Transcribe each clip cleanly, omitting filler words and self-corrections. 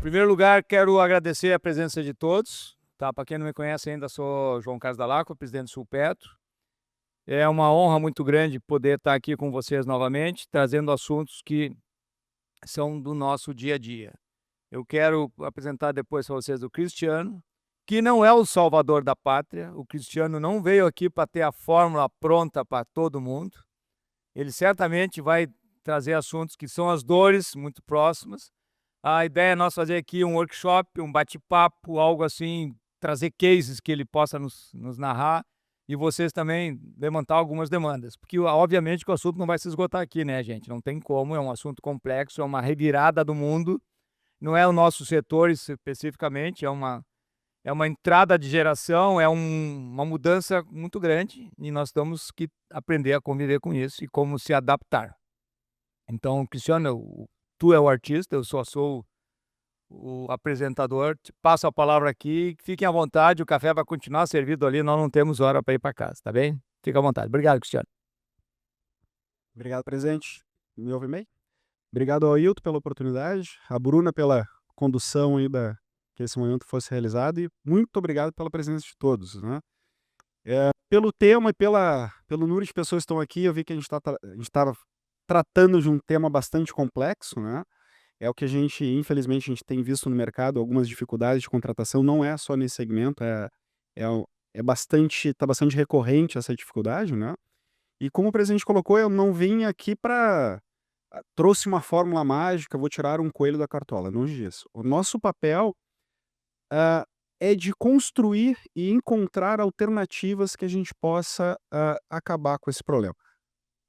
primeiro lugar, quero agradecer a presença de todos, tá? Para quem não me conhece ainda, sou João Carlos Dall'Acqua, presidente do Sulpetro. É uma honra muito grande poder estar aqui com vocês novamente, trazendo assuntos que são do nosso dia a dia. Eu quero apresentar depois para vocês o Cristiano, que não é o salvador da pátria. O Cristiano não veio aqui para ter a fórmula pronta para todo mundo. Ele certamente vai trazer assuntos que são as dores muito próximas. A ideia é nós fazer aqui um workshop, um bate-papo, algo assim, trazer cases que ele possa nos narrar e vocês também levantar algumas demandas. Porque, obviamente, que o assunto não vai se esgotar aqui, né, gente? Não tem como, é um assunto complexo, é uma revirada do mundo. Não é o nosso setor especificamente, é uma entrada de geração, uma mudança muito grande e nós temos que aprender a conviver com isso e como se adaptar. Então, Cristiano, tu é o artista, eu só sou o apresentador. Te passo a palavra aqui, fiquem à vontade, o café vai continuar servido ali, nós não temos hora para ir para casa, tá bem? Fica à vontade. Obrigado, Cristiano. Obrigado, presidente. Me ouve bem? Obrigado ao Ailton pela oportunidade, a Bruna pela condução aí que esse momento fosse realizado e muito obrigado pela presença de todos, né? Pelo tema e pelo número de pessoas que estão aqui, eu vi que a gente estava tratando de um tema bastante complexo, né? É o que infelizmente, a gente tem visto no mercado, algumas dificuldades de contratação, não é só nesse segmento, é, tá bastante recorrente essa dificuldade, né? E como o presidente colocou, eu não vim aqui para trouxe uma fórmula mágica, vou tirar um coelho da cartola, não disso. O nosso papel é de construir e encontrar alternativas que a gente possa acabar com esse problema.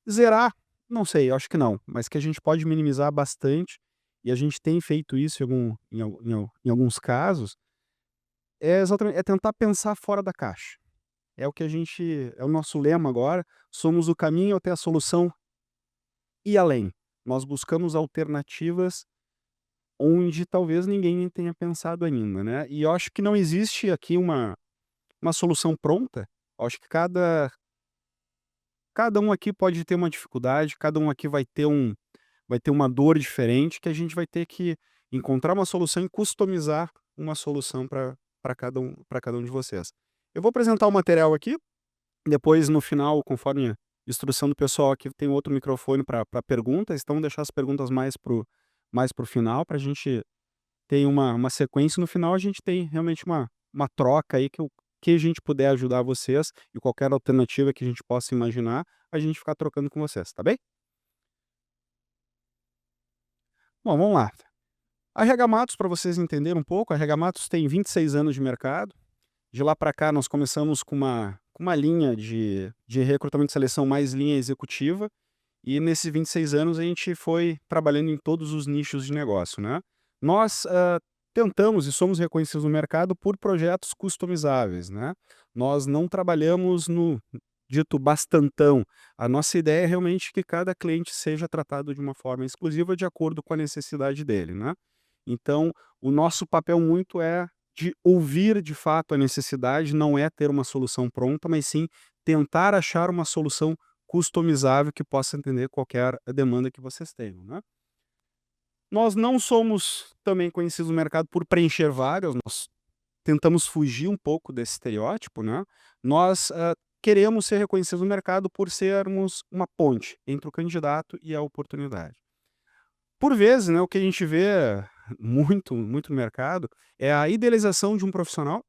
Zerar, não sei, eu acho que não, mas que a gente pode minimizar bastante, e a gente tem feito isso em alguns casos, é tentar pensar fora da caixa. É o nosso lema agora, somos o caminho até a solução e além. Nós buscamos alternativas onde talvez ninguém tenha pensado ainda, né. E eu acho que não existe aqui uma solução pronta, eu acho que cada um aqui pode ter uma dificuldade, cada um aqui vai ter uma dor diferente que a gente vai ter que encontrar uma solução e customizar uma solução para cada um de vocês. Eu vou apresentar o material aqui, depois no final, conforme a instrução do pessoal aqui, tem outro microfone para perguntas, então deixar as perguntas mais para o final, para a gente ter uma sequência. No final a gente tem realmente uma troca aí que a gente puder ajudar vocês e qualquer alternativa que a gente possa imaginar, a gente ficar trocando com vocês, tá bem? Bom, vamos lá. A RH Matos, para vocês entenderem um pouco, a RH Matos tem 26 anos de mercado. De lá para cá, nós começamos com uma linha de recrutamento e seleção mais linha executiva, e nesses 26 anos a gente foi trabalhando em todos os nichos de negócio, né. Nós, tentamos e somos reconhecidos no mercado por projetos customizáveis, né. Nós não trabalhamos no dito bastantão. A nossa ideia é realmente que cada cliente seja tratado de uma forma exclusiva de acordo com a necessidade dele, né. Então, o nosso papel muito é de ouvir de fato a necessidade, não é ter uma solução pronta, mas sim tentar achar uma solução customizável que possa atender qualquer demanda que vocês tenham, né. Nós não somos também conhecidos no mercado por preencher vagas, nós tentamos fugir um pouco desse estereótipo, né. Nós, queremos ser reconhecidos no mercado por sermos uma ponte entre o candidato e a oportunidade. Por vezes, né, o que a gente vê muito no mercado é a idealização de um profissional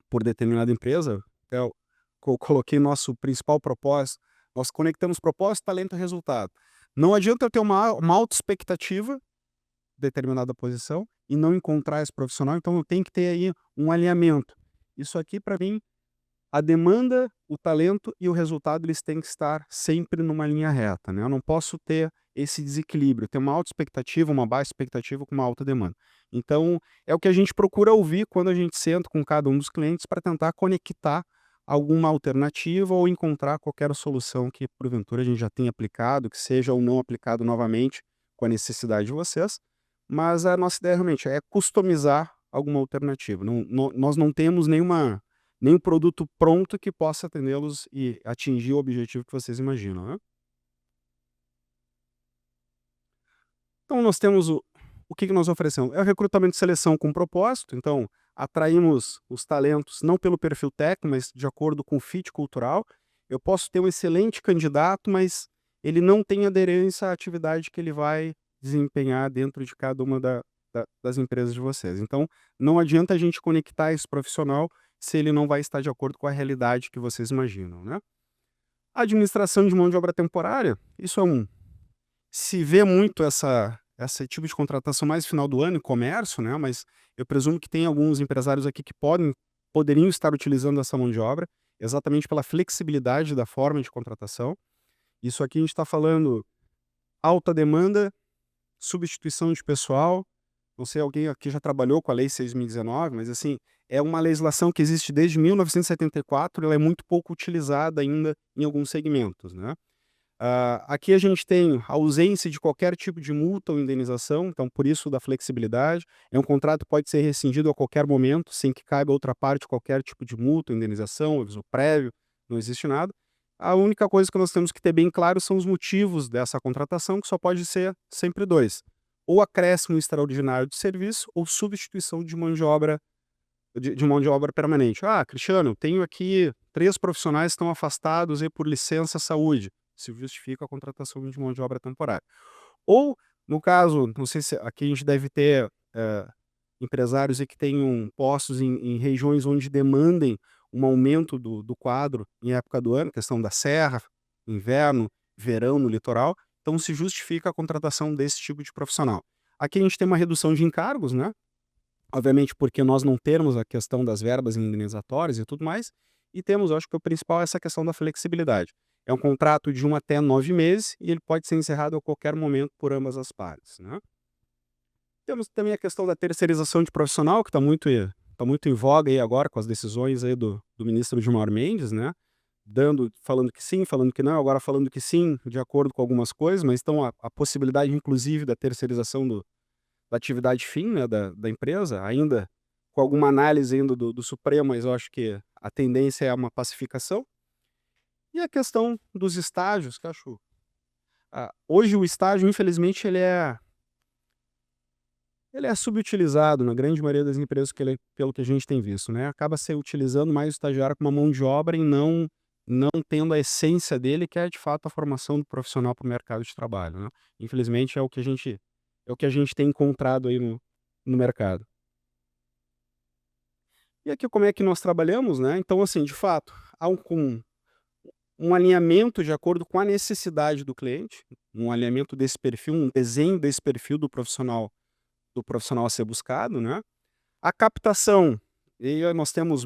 por determinada empresa. Eu coloquei nosso principal propósito, nós conectamos propósito, talento e resultado. Não adianta eu ter uma alta expectativa, determinada posição, e não encontrar esse profissional, então eu tenho que ter aí um alinhamento. Isso aqui para mim, a demanda, o talento e o resultado, eles têm que estar sempre numa linha reta, né, eu não posso ter esse desequilíbrio, ter uma alta expectativa, uma baixa expectativa com uma alta demanda. Então, é o que a gente procura ouvir quando a gente senta com cada um dos clientes para tentar conectar alguma alternativa ou encontrar qualquer solução que porventura a gente já tenha aplicado, que seja ou não aplicado novamente com a necessidade de vocês, mas a nossa ideia realmente é customizar alguma alternativa. Nós não temos nenhum produto pronto que possa atendê-los e atingir o objetivo que vocês imaginam, né. Então nós temos o que nós oferecemos? É o recrutamento e seleção com propósito, então atraímos os talentos não pelo perfil técnico, mas de acordo com o fit cultural. Eu posso ter um excelente candidato, mas ele não tem aderência à atividade que ele vai desempenhar dentro de cada uma das empresas de vocês. Então, não adianta a gente conectar esse profissional se ele não vai estar de acordo com a realidade que vocês imaginam, né? A administração de mão de obra temporária, isso se vê muito esse tipo de contratação mais no final do ano em comércio, né? Mas eu presumo que tem alguns empresários aqui que poderiam estar utilizando essa mão de obra, exatamente pela flexibilidade da forma de contratação. Isso aqui a gente está falando alta demanda, substituição de pessoal. Não sei, alguém aqui já trabalhou com a Lei 6.019, mas assim, é uma legislação que existe desde 1974, ela é muito pouco utilizada ainda em alguns segmentos, né? Aqui a gente tem a ausência de qualquer tipo de multa ou indenização, então por isso da flexibilidade. É um contrato que pode ser rescindido a qualquer momento, sem que caiba a outra parte qualquer tipo de multa, indenização, aviso prévio, não existe nada. A única coisa que nós temos que ter bem claro são os motivos dessa contratação, que só pode ser sempre dois: ou acréscimo extraordinário de serviço, ou substituição de mão de obra de mão de obra permanente. Cristiano, tenho aqui 3 profissionais que estão afastados aí por licença saúde. Se justifica a contratação de mão de obra temporária. Ou, no caso, não sei se aqui a gente deve ter empresários aí que tenham postos em regiões onde demandem um aumento do quadro em época do ano, questão da serra, inverno, verão no litoral. Então se justifica a contratação desse tipo de profissional. Aqui a gente tem uma redução de encargos, né? Obviamente porque nós não temos a questão das verbas indenizatórias e tudo mais, e temos, eu acho que o principal é essa questão da flexibilidade. É um contrato de 1 até 9 meses e ele pode ser encerrado a qualquer momento por ambas as partes, né? Temos também a questão da terceirização de profissional, que tá muito em voga aí agora com as decisões aí do ministro Gilmar Mendes, né? Falando que sim, falando que não, agora falando que sim, de acordo com algumas coisas, mas então a possibilidade, inclusive, da terceirização da atividade fim, né, da empresa, ainda com alguma análise ainda do Supremo, mas eu acho que a tendência é uma pacificação. E a questão dos estágios, que eu acho. Hoje o estágio, infelizmente, ele é subutilizado na grande maioria das empresas, pelo que a gente tem visto, né? Acaba se utilizando mais o estagiário como uma mão de obra e não tendo a essência dele, que é de fato a formação do profissional para o mercado de trabalho, né? Infelizmente é o que a gente tem encontrado aí no mercado. E aqui como é que nós trabalhamos, né? Então, assim, de fato, há um alinhamento de acordo com a necessidade do cliente, um alinhamento desse perfil, um desenho desse perfil do profissional a ser buscado, né? A captação, e aí nós temos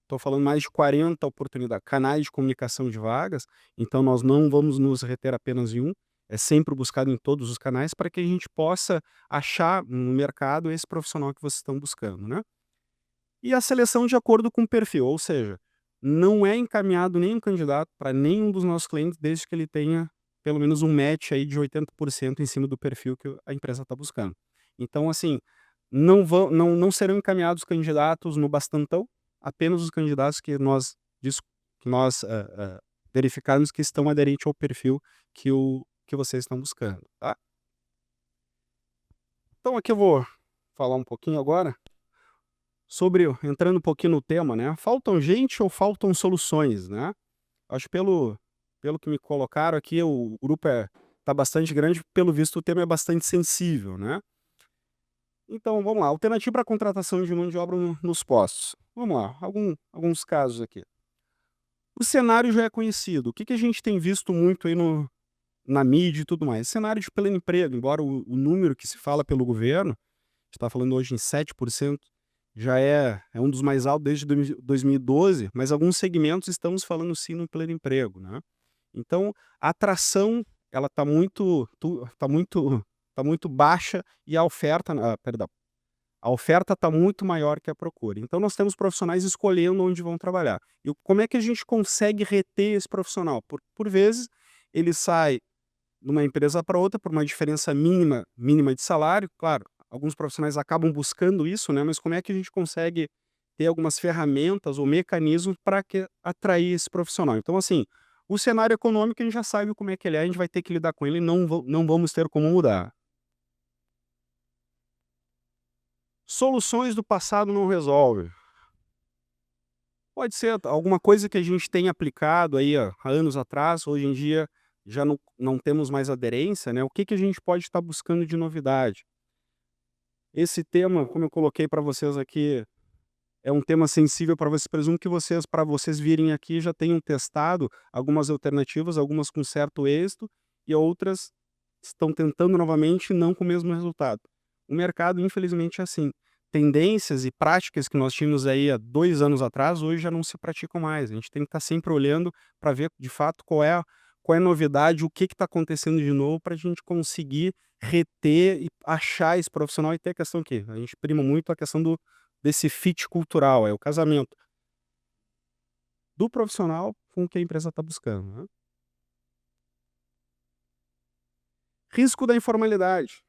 estou falando mais de 40 oportunidades, canais de comunicação de vagas, então nós não vamos nos reter apenas em um, é sempre buscado em todos os canais para que a gente possa achar no mercado esse profissional que vocês estão buscando, né? E a seleção de acordo com o perfil, ou seja, não é encaminhado nenhum candidato para nenhum dos nossos clientes desde que ele tenha pelo menos um match aí de 80% em cima do perfil que a empresa está buscando. Então, assim, não serão encaminhados candidatos no bastantão, apenas os candidatos que nós verificarmos que estão aderentes ao perfil que vocês estão buscando, tá? Então aqui eu vou falar um pouquinho agora entrando um pouquinho no tema, né? Faltam gente ou faltam soluções, né? Acho que pelo que me colocaram aqui, o grupo tá bastante grande, pelo visto o tema é bastante sensível, né? Então, vamos lá, alternativa para contratação de mão de obra nos postos. Vamos lá, alguns casos aqui. O cenário já é conhecido. O que a gente tem visto muito aí na mídia e tudo mais? Cenário de pleno emprego, embora o número que se fala pelo governo, a gente está falando hoje em 7%, já é um dos mais altos desde 2012, mas alguns segmentos estamos falando sim no pleno emprego, né? Então, a atração, ela está muito baixa e a oferta, a oferta está muito maior que a procura. Então, nós temos profissionais escolhendo onde vão trabalhar. E como é que a gente consegue reter esse profissional? Por vezes, ele sai de uma empresa para outra por uma diferença mínima de salário. Claro, alguns profissionais acabam buscando isso, né? Mas como é que a gente consegue ter algumas ferramentas ou mecanismos para atrair esse profissional? Então, assim, o cenário econômico a gente já sabe como é que ele é, a gente vai ter que lidar com ele e não vamos ter como mudar. Soluções do passado não resolvem. Pode ser alguma coisa que a gente tem aplicado aí há anos atrás, hoje em dia já não temos mais aderência, né? O que a gente pode estar buscando de novidade? Esse tema, como eu coloquei para vocês aqui, é um tema sensível para vocês. Presumo que para vocês virem aqui, já tenham testado algumas alternativas, algumas com certo êxito e outras estão tentando novamente, não com o mesmo resultado. O mercado, infelizmente, é assim. Tendências e práticas que nós tínhamos aí há 2 anos atrás, hoje já não se praticam mais. A gente tem que estar sempre olhando para ver, de fato, qual é a novidade, o que está acontecendo de novo, para a gente conseguir reter e achar esse profissional. E ter a questão que a gente prima muito a questão desse fit cultural, é o casamento do profissional com o que a empresa está buscando, né? Risco da informalidade.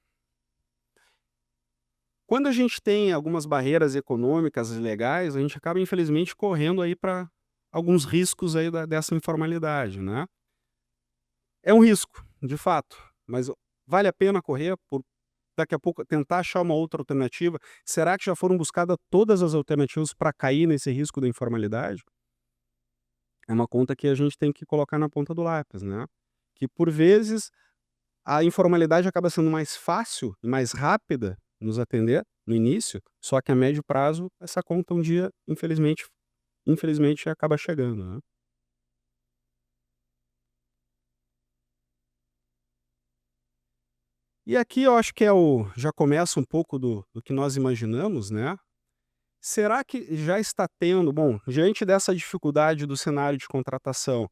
Quando a gente tem algumas barreiras econômicas e legais, a gente acaba, infelizmente, correndo aí para alguns riscos aí dessa informalidade, né? É um risco, de fato, mas vale a pena correr por daqui a pouco tentar achar uma outra alternativa? Será que já foram buscadas todas as alternativas para cair nesse risco da informalidade? É uma conta que a gente tem que colocar na ponta do lápis, né? Que por vezes a informalidade acaba sendo mais fácil e mais rápida nos atender no início, só que a médio prazo essa conta um dia, infelizmente acaba chegando, né? E aqui eu acho que já começa um pouco do que nós imaginamos, né? Será que já está tendo, bom, diante dessa dificuldade do cenário de contratação,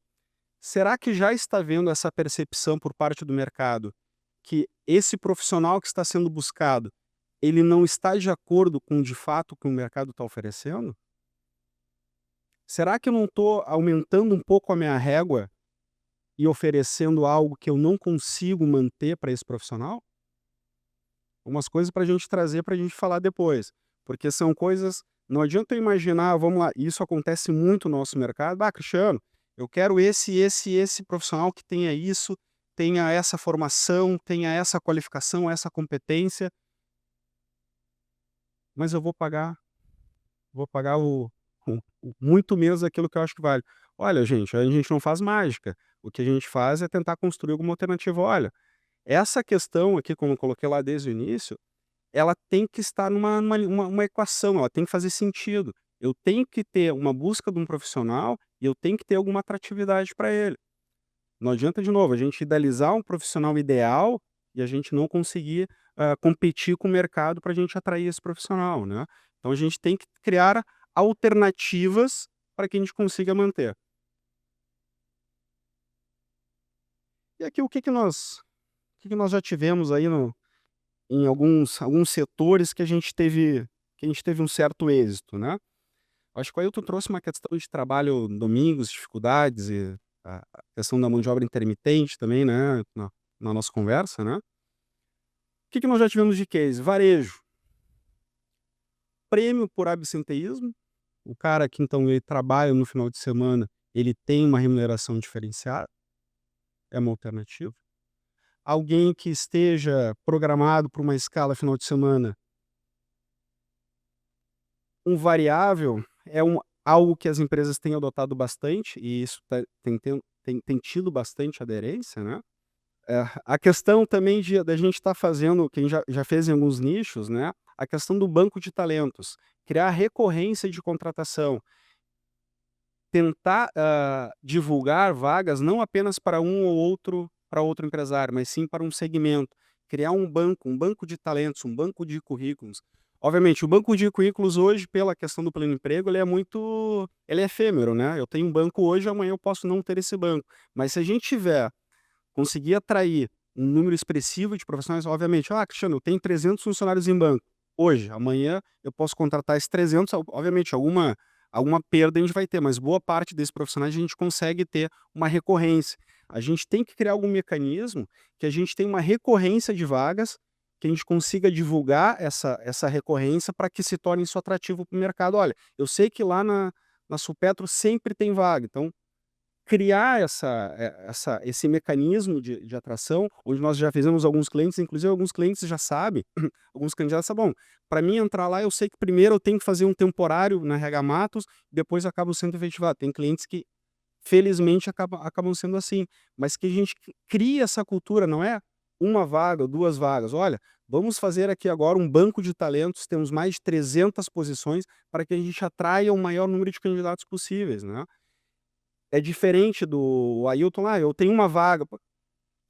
será que já está havendo essa percepção por parte do mercado que esse profissional que está sendo buscado, ele não está de acordo com, de fato, o que o mercado está oferecendo? Será que eu não estou aumentando um pouco a minha régua e oferecendo algo que eu não consigo manter para esse profissional? Umas coisas para a gente trazer, para a gente falar depois, porque são coisas, não adianta eu imaginar, vamos lá, isso acontece muito no nosso mercado. Cristiano, eu quero esse profissional que tenha isso, tenha essa formação, tenha essa qualificação, essa competência, mas eu vou pagar muito menos daquilo que eu acho que vale. Olha, gente, a gente não faz mágica. O que a gente faz é tentar construir alguma alternativa. Olha, essa questão aqui, como eu coloquei lá desde o início, ela tem que estar numa equação, ela tem que fazer sentido. Eu tenho que ter uma busca de um profissional e eu tenho que ter alguma atratividade para ele. Não adianta, de novo, a gente idealizar um profissional ideal e a gente não conseguir competir com o mercado para a gente atrair esse profissional, né? Então a gente tem que criar alternativas para que a gente consiga manter. E aqui o que que nós já tivemos aí em alguns setores que a gente teve um certo êxito, né? Acho que o Ailton trouxe uma questão de trabalho domingos, dificuldades e a questão da mão de obra intermitente também, né, na nossa conversa, né. O que nós já tivemos de case? Varejo, prêmio por absenteísmo, o cara que então ele trabalha no final de semana, ele tem uma remuneração diferenciada, é uma alternativa. Alguém que esteja programado para uma escala final de semana, um variável é algo que as empresas têm adotado bastante e isso tem tido bastante aderência, né. A questão também da gente estar fazendo, quem já fez em alguns nichos, né, a questão do banco de talentos, criar recorrência de contratação, tentar, divulgar vagas não apenas para outro empresário, mas sim para um segmento, criar um banco de talentos, um banco de currículos. Obviamente, o banco de currículos hoje, pela questão do pleno emprego, ele é efêmero, né, eu tenho um banco hoje, amanhã eu posso não ter esse banco, mas se a gente tiver conseguir atrair um número expressivo de profissionais, obviamente, Cristiano, eu tenho 300 funcionários em banco. Hoje, amanhã eu posso contratar esses 300, obviamente, alguma perda a gente vai ter, mas boa parte desses profissionais a gente consegue ter uma recorrência. A gente tem que criar algum mecanismo que a gente tenha uma recorrência de vagas, que a gente consiga divulgar essa recorrência para que se torne isso atrativo para o mercado. Olha, eu sei que lá na Supetro sempre tem vaga, então criar esse mecanismo de atração, onde nós já fizemos alguns clientes, inclusive alguns clientes já sabem, alguns candidatos sabem, bom, para mim entrar lá, eu sei que primeiro eu tenho que fazer um temporário na RH Matos, depois eu acabo sendo efetivado. Tem clientes que, felizmente, acabam sendo assim, mas que a gente cria essa cultura, não é uma vaga ou 2 vagas. Olha, vamos fazer aqui agora um banco de talentos, temos mais de 300 posições para que a gente atraia o maior número de candidatos possíveis, né? É diferente do Ailton lá, eu tenho uma vaga. Pô,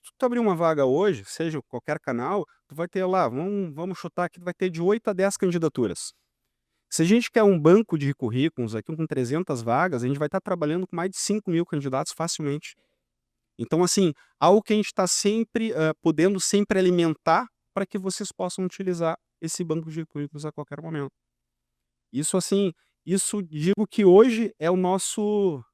se tu abrir uma vaga hoje, seja qualquer canal, tu vai ter lá, vamos chutar aqui, tu vai ter de 8 a 10 candidaturas. Se a gente quer um banco de currículos aqui com 300 vagas, a gente vai estar trabalhando com mais de 5.000 candidatos facilmente. Então, assim, algo que a gente está sempre podendo sempre alimentar para que vocês possam utilizar esse banco de currículos a qualquer momento. Isso, assim, isso digo que hoje é o nosso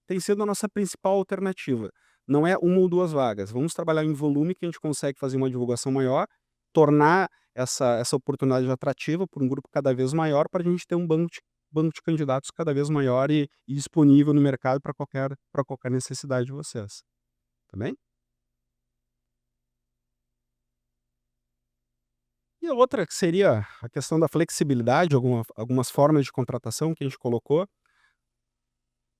tem sido a nossa principal alternativa. Não é uma ou 2 vagas. Vamos trabalhar em volume que a gente consegue fazer uma divulgação maior, tornar essa oportunidade atrativa para um grupo cada vez maior, para a gente ter um banco de candidatos cada vez maior e disponível no mercado para qualquer necessidade de vocês. Tá bem? E a outra que seria a questão da flexibilidade, algumas formas de contratação que a gente colocou.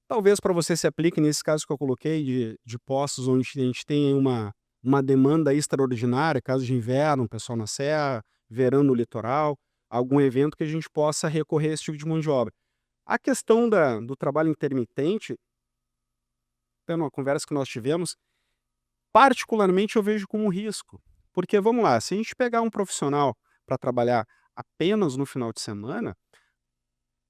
Talvez para você se aplique nesse caso que eu coloquei de postos onde a gente tem uma demanda extraordinária, caso de inverno, pessoal na serra, verão no litoral, algum evento que a gente possa recorrer a esse tipo de mão de obra. A questão do trabalho intermitente, tendo uma conversa que nós tivemos, particularmente eu vejo como um risco. Porque, vamos lá, se a gente pegar um profissional para trabalhar apenas no final de semana,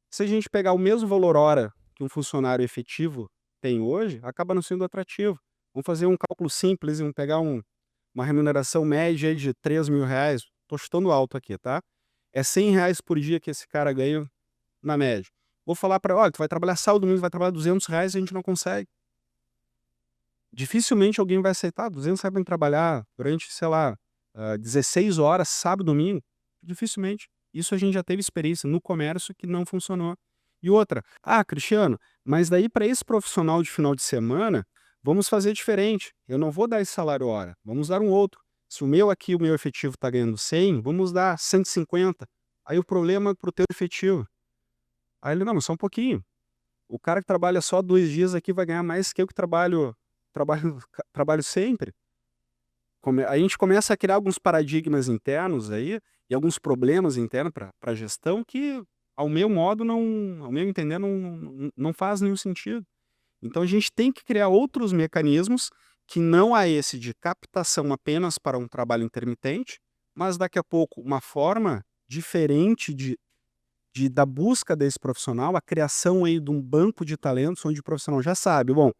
se a gente pegar o mesmo valor hora que um funcionário efetivo tem hoje, acaba não sendo atrativo. Vamos fazer um cálculo simples, vamos pegar uma remuneração média aí de R$ 3.000. Estou chutando alto aqui, tá? É R$ 100 por dia que esse cara ganha na média. Vou falar para olha, tu vai trabalhar sábado, domingo, vai trabalhar R$ 200 e a gente não consegue. Dificilmente alguém vai aceitar R$ 200 para trabalhar durante, sei lá, 16 horas, sábado, domingo. Dificilmente. Isso a gente já teve experiência no comércio que não funcionou. E outra, Cristiano, mas daí para esse profissional de final de semana, vamos fazer diferente. Eu não vou dar esse salário hora, vamos dar um outro. Se o meu efetivo está ganhando 100, vamos dar 150. Aí o problema é para o teu efetivo. Aí ele, não, mas só um pouquinho. O cara que trabalha só 2 dias aqui vai ganhar mais que eu que trabalho sempre. A gente começa a criar alguns paradigmas internos aí e alguns problemas internos para a gestão que, ao meu modo, ao meu entender, não faz nenhum sentido. Então a gente tem que criar outros mecanismos que não há esse de captação apenas para um trabalho intermitente, mas daqui a pouco uma forma diferente da busca desse profissional, a criação aí de um banco de talentos onde o profissional já sabe, bom,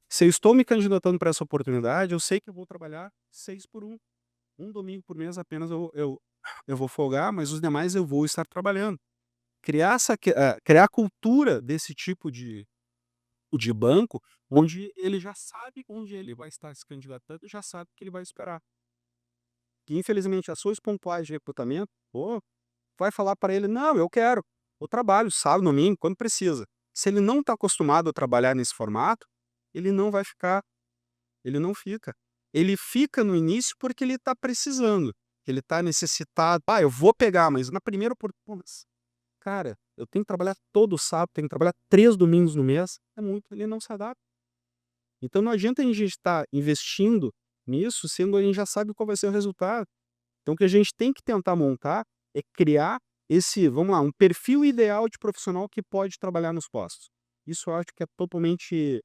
se eu estou me candidatando para essa oportunidade, eu sei que eu vou trabalhar 6 por 1. Um domingo por mês apenas eu vou folgar, mas os demais eu vou estar trabalhando. Criar a cultura desse tipo de banco, onde ele já sabe onde ele vai estar se candidatando e já sabe o que ele vai esperar. Que infelizmente ações pontuais de recrutamento, vai falar para ele, não, eu trabalho sábado, domingo, quando precisa. Se ele não está acostumado a trabalhar nesse formato, ele não vai ficar. Ele não fica. Ele fica no início porque ele está precisando, ele está necessitado. Eu vou pegar, mas na primeira oportunidade, cara, eu tenho que trabalhar todo sábado, tenho que trabalhar 3 domingos no mês, é muito, ele não se adapta. Então não adianta a gente estar investindo nisso, sendo a gente já sabe qual vai ser o resultado. Então o que a gente tem que tentar montar é criar vamos lá, um perfil ideal de profissional que pode trabalhar nos postos. Isso eu acho que é totalmente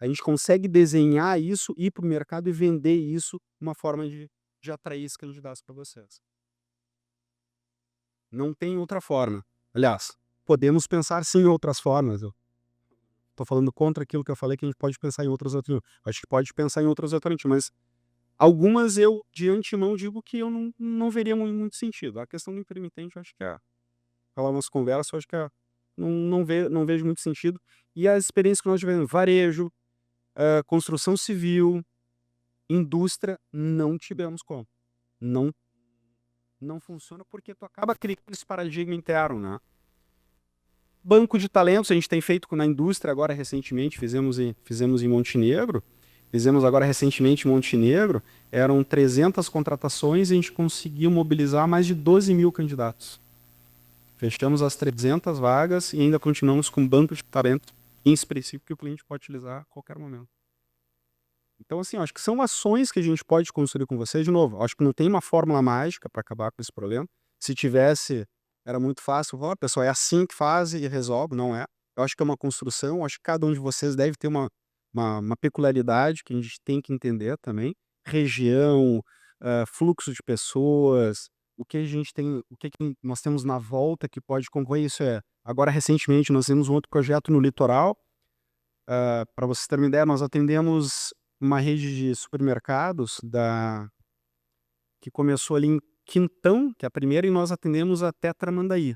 a gente consegue desenhar isso, ir para o mercado e vender isso, uma forma de atrair esses candidatos para vocês. Não tem outra forma. Aliás, podemos pensar sim em outras formas. Eu estou falando contra aquilo que eu falei, que a gente pode pensar em outras alternativas. Acho que pode pensar em outras alternativas, mas algumas eu, de antemão, digo que eu não veria muito sentido. A questão do intermitente, eu acho que falar umas conversas, eu acho que não vejo muito sentido. E as experiências que nós tivemos, varejo, construção civil, indústria, não tivemos como. Não, não funciona porque tu acaba criando esse paradigma interno, né? Banco de talentos, a gente tem feito na indústria agora recentemente, fizemos em Montenegro, fizemos agora recentemente em Montenegro, eram 300 contratações e a gente conseguiu mobilizar mais de 12 mil candidatos. Fechamos as 300 vagas e ainda continuamos com banco de talentos inexpressivo que o cliente pode utilizar a qualquer momento. Então, assim, acho que são ações que a gente pode construir com você. De novo, acho que não tem uma fórmula mágica para acabar com esse problema. Se tivesse, era muito fácil. Ó, pessoal, é assim que faz e resolve. Não é. Eu acho que é uma construção. Acho que cada um de vocês deve ter uma peculiaridade que a gente tem que entender também. Região, fluxo de pessoas, o que a gente tem, o que nós temos na volta que pode concorrer. Isso agora, recentemente, nós temos um outro projeto no litoral. Para vocês terem uma ideia, nós atendemos uma rede de supermercados que começou ali em Quintão, que é a primeira, e nós atendemos até Tramandaí.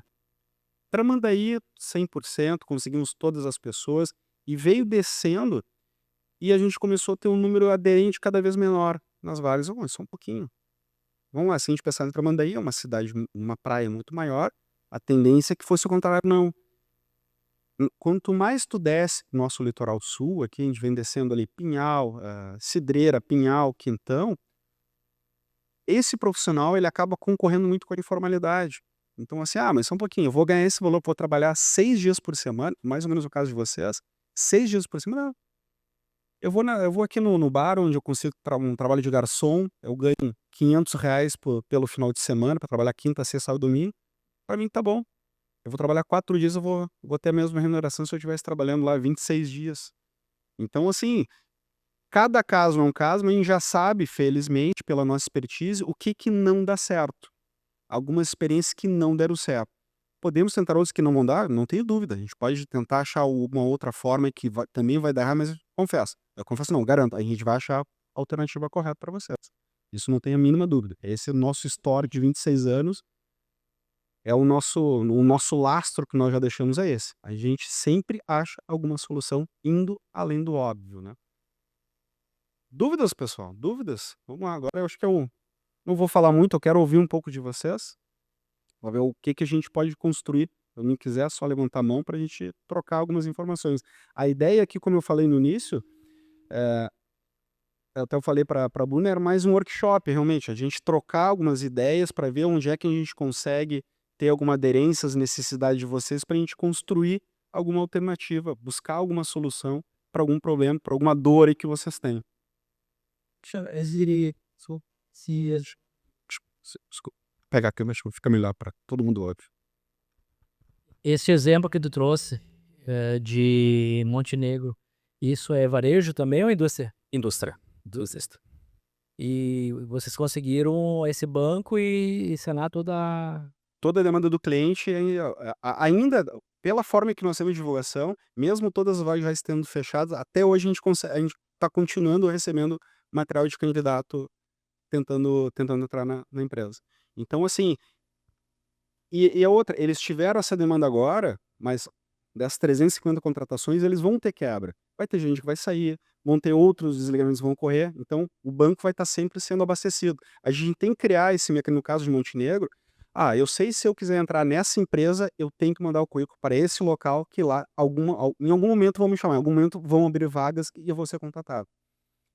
Tramandaí, 100%, conseguimos todas as pessoas, e veio descendo, e a gente começou a ter um número aderente cada vez menor nas vagas. Só um pouquinho. Vamos lá, se a gente pensar em Tramandaí, é uma cidade, uma praia muito maior, a tendência é que fosse o contrário, não. Quanto mais tu desce nosso litoral sul, aqui a gente vem descendo ali Pinhal, Cidreira, Pinhal, Quintão, esse profissional ele acaba concorrendo muito com a informalidade. Então assim, mas só um pouquinho, eu vou ganhar esse valor, vou trabalhar 6 dias por semana, mais ou menos o caso de vocês, 6 dias por semana, não. Eu vou aqui no bar onde eu consigo um trabalho de garçom, eu ganho R$ 500 pelo final de semana, para trabalhar quinta, sexta, sábado e domingo, para mim tá bom. Eu vou trabalhar 4 dias, eu vou ter a mesma remuneração se eu estivesse trabalhando lá 26 dias. Então, assim, cada caso é um caso, mas a gente já sabe, felizmente, pela nossa expertise, o que não dá certo. Algumas experiências que não deram certo. Podemos tentar outras que não vão dar? Não tenho dúvida. A gente pode tentar achar uma outra forma que também vai dar errado, mas eu confesso não, garanto, a gente vai achar a alternativa correta para vocês. Isso não tem a mínima dúvida. Esse é o nosso histórico de 26 anos. O nosso lastro que nós já deixamos é esse. A gente sempre acha alguma solução indo além do óbvio, né? Dúvidas, pessoal? Dúvidas? Vamos lá, agora eu acho que eu não vou falar muito, eu quero ouvir um pouco de vocês. Vou ver o que a gente pode construir. Se alguém quiser, é só levantar a mão para a gente trocar algumas informações. A ideia aqui, como eu falei no início, até eu falei para a Bruna, era mais um workshop, realmente. A gente trocar algumas ideias para ver onde é que a gente consegue ter alguma aderência às necessidades de vocês para a gente construir alguma alternativa, buscar alguma solução para algum problema, para alguma dor aí que vocês têm. Desculpa, pegar a câmera, fica melhor para todo mundo ouvir. Esse exemplo que tu trouxe de Montenegro, isso é varejo também ou indústria? Indústria. E vocês conseguiram esse banco e sanar toda a demanda do cliente, ainda pela forma que nós temos de divulgação, mesmo todas as vagas já estando fechadas, até hoje a gente está continuando recebendo material de candidato tentando entrar na empresa. Então, assim, e a outra, eles tiveram essa demanda agora, mas das 350 contratações, eles vão ter quebra. Vai ter gente que vai sair, vão ter outros desligamentos que vão ocorrer, então o banco vai estar sempre sendo abastecido. A gente tem que criar esse mecanismo, no caso de Montenegro, eu sei se eu quiser entrar nessa empresa, eu tenho que mandar o currículo para esse local, que lá, em algum momento vão me chamar, em algum momento vão abrir vagas e eu vou ser contratado.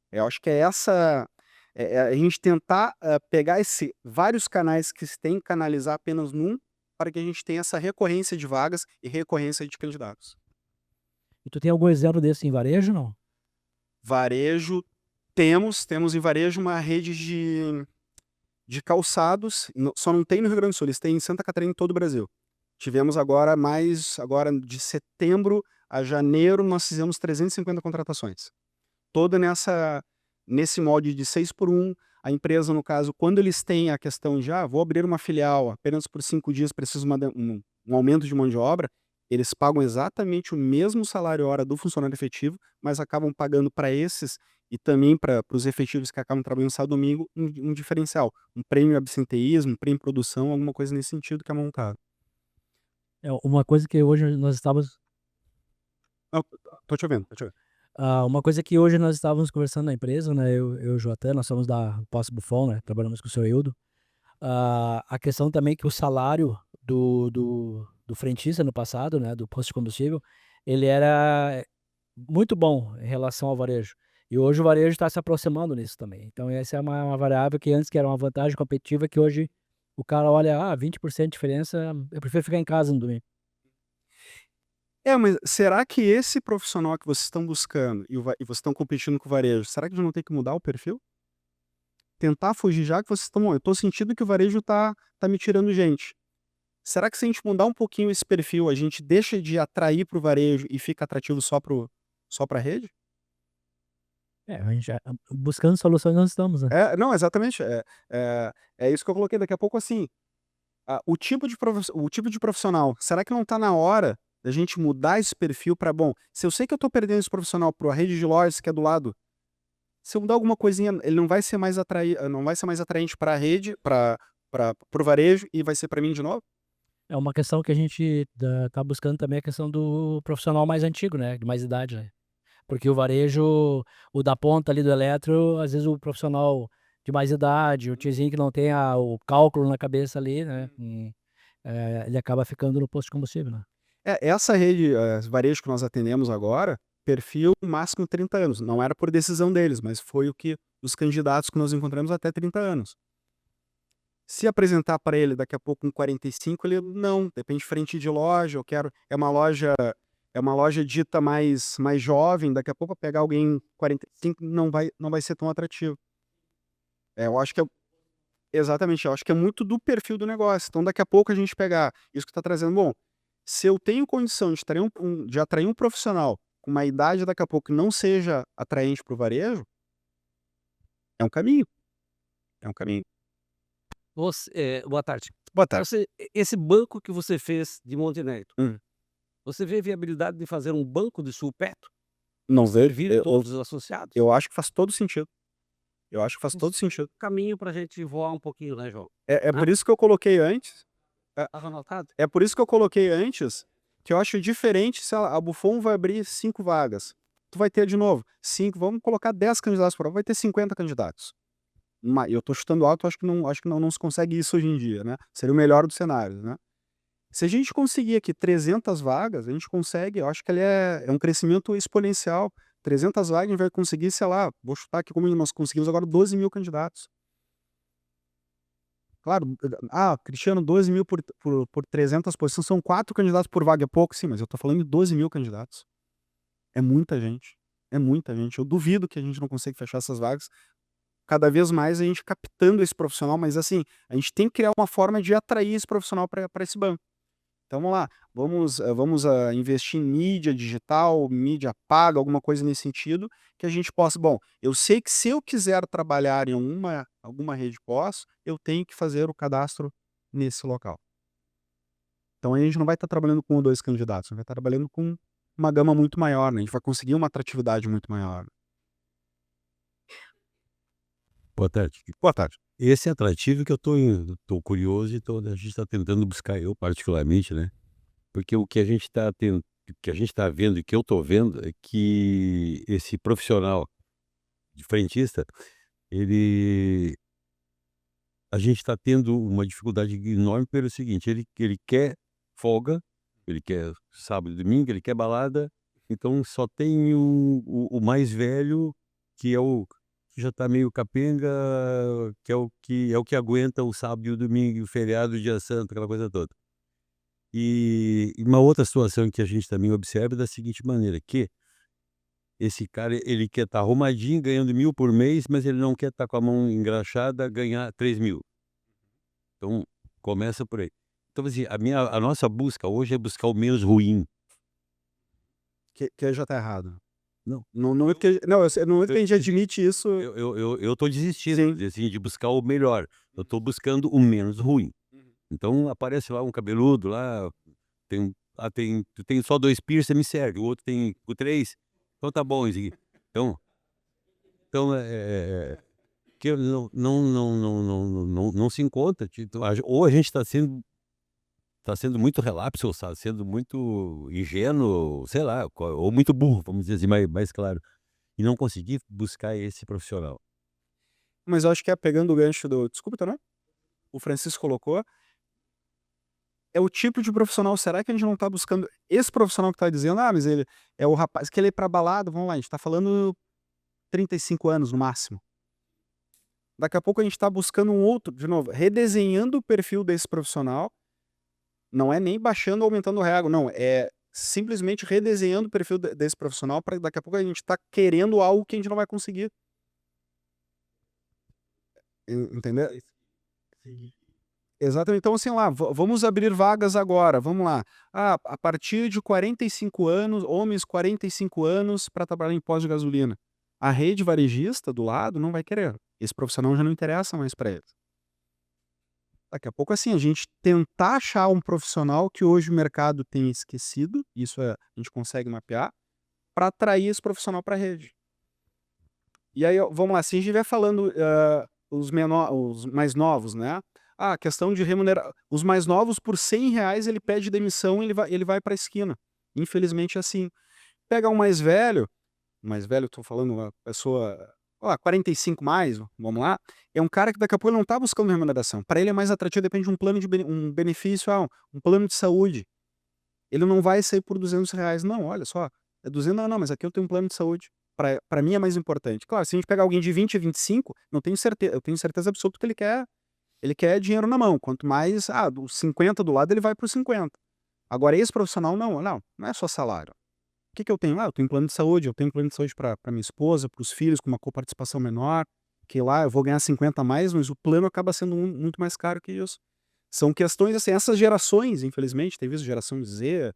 Eu acho que é essa... a gente tentar pegar vários canais que se tem, canalizar apenas num, para que a gente tenha essa recorrência de vagas e recorrência de candidatos. E tu tem algum exemplo desse em varejo, não? Varejo, temos em varejo uma rede de calçados, só não tem no Rio Grande do Sul, eles têm em Santa Catarina, em todo o Brasil. Tivemos agora de setembro a janeiro, nós fizemos 350 contratações. Toda nesse molde de 6x1, a empresa, no caso, quando eles têm a questão de, vou abrir uma filial, apenas por 5 dias preciso um aumento de mão de obra, eles pagam exatamente o mesmo salário hora do funcionário efetivo, mas acabam pagando para esses e também para os efetivos que acabam trabalhando sábado e domingo, um diferencial, um prêmio absenteísmo, um prêmio produção, alguma coisa nesse sentido que é montado. Uma coisa que hoje nós estávamos... Tô te ouvindo. Uma coisa que hoje nós estávamos conversando na empresa, né, eu e o Joatan, nós somos da Posse Buffon, né, trabalhamos com o seu Hildo. A questão também que o salário do do frentista no passado, né, do posto de combustível, ele era muito bom em relação ao varejo. E hoje o varejo está se aproximando nisso também. Então essa é uma variável que antes que era uma vantagem competitiva, que hoje o cara olha, 20% de diferença, eu prefiro ficar em casa no domingo. Mas será que esse profissional que vocês estão buscando e vocês estão competindo com o varejo, será que eles não tem que mudar o perfil? Tentar fugir, já que vocês estão, eu tô sentindo que o varejo tá me tirando gente. Será que se a gente mudar um pouquinho esse perfil, a gente deixa de atrair para o varejo e fica atrativo só para a rede? A gente já buscando soluções nós estamos, né. Não, exatamente. É isso que eu coloquei. Daqui a pouco, assim, o tipo de profissional, será que não está na hora da gente mudar esse perfil para, bom, se eu sei que eu estou perdendo esse profissional para a rede de lojas que é do lado, se eu mudar alguma coisinha, ele não vai ser mais atraente para a rede, para o varejo, e vai ser para mim de novo? É uma questão que a gente tá buscando também, a questão do profissional mais antigo, né, de mais idade, né. Porque o varejo, o da ponta ali do eletro, às vezes o profissional de mais idade, o tiozinho que não tem o cálculo na cabeça ali, né, ele acaba ficando no posto de combustível, né. Essa rede, varejo que nós atendemos agora, perfil máximo 30 anos. Não era por decisão deles, mas foi o que os candidatos que nós encontramos até 30 anos. Se apresentar para ele daqui a pouco com 45, ele não, depende de frente de loja, eu quero, é uma loja dita mais jovem, daqui a pouco pegar alguém 45 não vai ser tão atrativo. Eu acho que exatamente, eu acho que é muito do perfil do negócio. Então daqui a pouco a gente pegar isso que está trazendo, bom, se eu tenho condição de atrair um profissional com uma idade daqui a pouco que não seja atraente para o varejo, é um caminho, é um caminho. Boa tarde. Boa tarde. Esse banco que você fez de Montenegro, Hum. você vê viabilidade de fazer um banco de sulpeto? Não vejo, Servir todos os associados? eu acho que faz todo sentido. Eu acho que faz todo Esse é um sentido. caminho para a gente voar um pouquinho, né, João? É por isso que eu coloquei antes. Estava anotado? É por isso que eu coloquei antes, que eu acho diferente se a Buffon vai abrir 5 vagas. Tu vai ter de novo 5, vamos colocar 10 candidatos por, vai ter 50 candidatos. Eu tô chutando alto, acho que não se consegue isso hoje em dia, né? Seria o melhor dos cenários, né? Se a gente conseguir aqui 300 vagas, a gente consegue, eu acho que ele é um crescimento exponencial. 300 vagas a gente vai conseguir, sei lá, vou chutar aqui como nós conseguimos agora 12 mil candidatos. Claro, Cristiano, 12 mil por 300 posições, são 4 candidatos por vaga, é pouco sim, mas eu tô falando de 12 mil candidatos. É muita gente, é muita gente. Eu duvido que a gente não consiga fechar essas vagas. Cada vez mais a gente captando esse profissional, mas assim, a gente tem que criar uma forma de atrair esse profissional para esse banco. Então vamos lá, vamos investir em mídia digital, mídia paga, alguma coisa nesse sentido, que a gente possa, bom, eu sei que se eu quiser trabalhar em alguma rede pós, eu tenho que fazer o cadastro nesse local. Então a gente não vai estar trabalhando com 1 ou 2 candidatos, a gente vai estar trabalhando com uma gama muito maior, né? A gente vai conseguir uma atratividade muito maior. Boa tarde. Boa tarde. Esse é atrativo que eu tô curioso e a gente está tentando buscar, eu particularmente, né? Porque o que a gente está vendo e que eu tô vendo é que esse profissional de frentista, ele a gente está tendo uma dificuldade enorme pelo seguinte, ele quer folga, ele quer sábado e domingo, ele quer balada, então só tem o mais velho, que é o que já está meio capenga, que é o que aguenta o sábado e o domingo, e o feriado, o dia santo, aquela coisa toda. E uma outra situação que a gente também observa é da seguinte maneira, que esse cara, ele quer estar arrumadinho, ganhando 1.000 por mês, mas ele não quer estar com a mão engraxada, ganhar 3.000. Então, começa por aí. Então, assim, a nossa busca hoje é buscar o menos ruim. Que já tá errado. Não. Não é porque, não, não é que a gente admite isso. Eu tô desistindo, assim, de buscar o melhor. Eu tô buscando o menos ruim. Então, aparece lá um cabeludo lá, tu tem só 2 piercing, me serve, o outro tem o 3, então tá bom isso aqui. Então, que não se encontra, ou a gente está sendo muito relapso, ou está sendo muito ingênuo, sei lá, ou muito burro, vamos dizer assim, mais claro, e não conseguir buscar esse profissional. Mas eu acho que pegando o gancho desculpa teu nome? O Francisco colocou, é o tipo de profissional. Será que a gente não está buscando esse profissional que está dizendo, mas ele é o rapaz que ele é para balada, vamos lá, a gente está falando 35 anos no máximo. Daqui a pouco a gente está buscando um outro, de novo, redesenhando o perfil desse profissional, não é nem baixando ou aumentando o régua, não, é simplesmente redesenhando o perfil desse profissional para daqui a pouco a gente tá querendo algo que a gente não vai conseguir. Entendeu? Exatamente. Então, assim, lá, vamos abrir vagas agora, vamos lá. A partir de 45 anos, homens 45 anos para trabalhar em pós de gasolina. A rede varejista do lado não vai querer. Esse profissional já não interessa mais para eles. Daqui a pouco, assim, a gente tentar achar um profissional que hoje o mercado tem esquecido, isso a gente consegue mapear, para atrair esse profissional para a rede. E aí, vamos lá, se a gente estiver falando os mais novos, né? A questão de remunerar. Os mais novos, por R$100, ele pede demissão e ele vai para a esquina. Infelizmente é assim. Pega um mais velho, estou falando uma pessoa, 45 mais, vamos lá, é um cara que daqui a pouco ele não está buscando remuneração. Para ele é mais atrativo, depende de um plano de um benefício, um plano de saúde. Ele não vai sair por R$200. Não, olha só, é 200, não, mas aqui eu tenho um plano de saúde. Para mim é mais importante. Claro, se a gente pegar alguém de 20 a 25, eu tenho certeza absoluta que ele quer dinheiro na mão. Quanto mais, dos 50 do lado, ele vai para os 50. Agora, esse profissional, não é só salário. O que eu tenho? Eu tenho plano de saúde, para minha esposa, para os filhos, com uma coparticipação menor, que lá eu vou ganhar 50 a mais, mas o plano acaba sendo muito mais caro que isso. São questões, assim, essas gerações, infelizmente, tem visto geração Z,